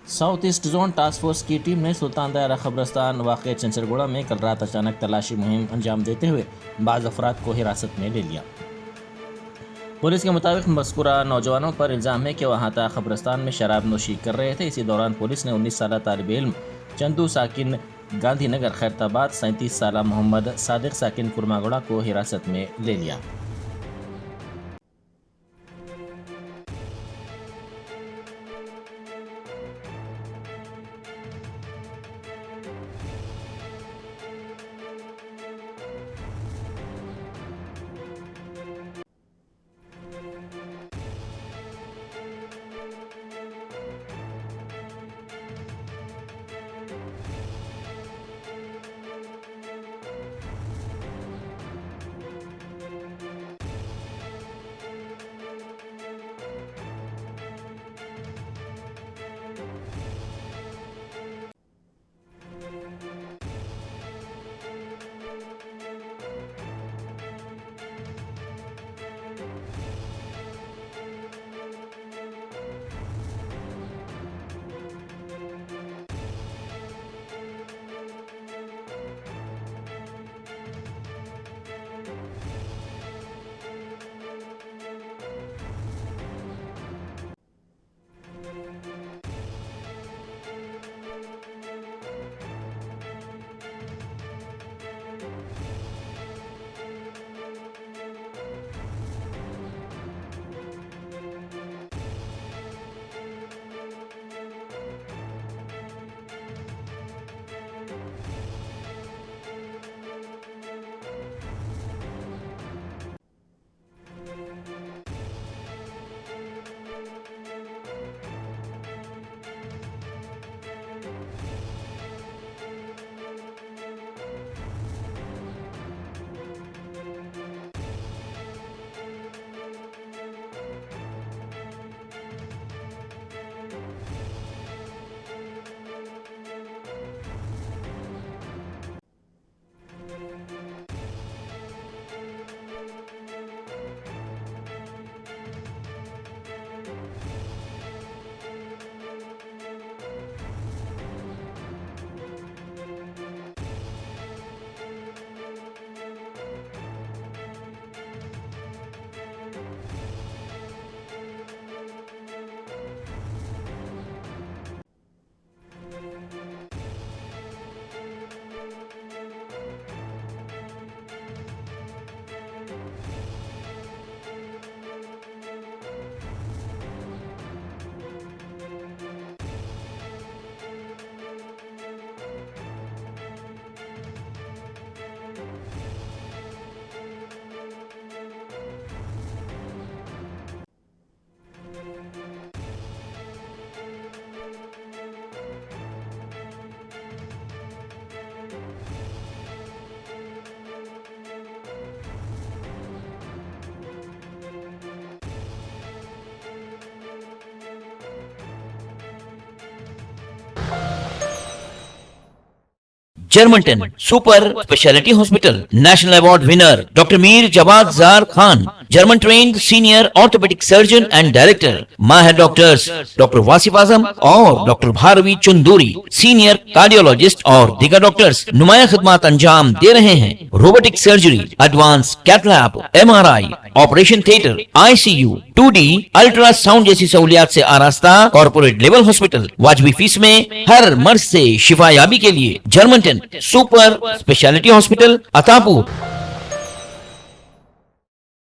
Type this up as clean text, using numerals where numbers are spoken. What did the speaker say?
South east zone task force की team ने सुल्तान दायरा कब्रस्तान वाक़ चंचरगुड़ा में कल रात अचानक तलाशी मुहिम अंजाम देते हुए बाज़ अफराद को हिरासत में ले लिया। पुलिस के मुताबिक मज़कूरा नौजवानों पर इल्ज़ाम है कि वहाँ तक कब्रस्तान में शराब नोशी कर रहे थे। इसी दौरान पुलिस ने 19 साल तालिब इल्म चंदू साकिन गांधीनगर खैरताबाद, 37 साल मोहम्मद सादिक साकिन कुरमागुड़ा को हिरासत में ले लिया। Germanten super speciality hospital national award winner doctor Mir Jawad Zar Khan, German trained senior orthopaedic surgeon and director, माहिर डॉक्टर्स डॉक्टर वासिफ आजम और doctor Bharvi Chanduri, senior cardiologist और दीगर डॉक्टर्स नुमाया खिदमत अंजाम दे रहे हैं। Robotic surgery, advance cath lab, MRI, operation theatre, ICU, 2D ultrasound जैसी सहूलियात से आरास्ता कॉर्पोरेट लेवल हॉस्पिटल। वाजबी फीस में हर मर्ज से शिफायाबी के लिए Germanton super speciality hospital, Attapur.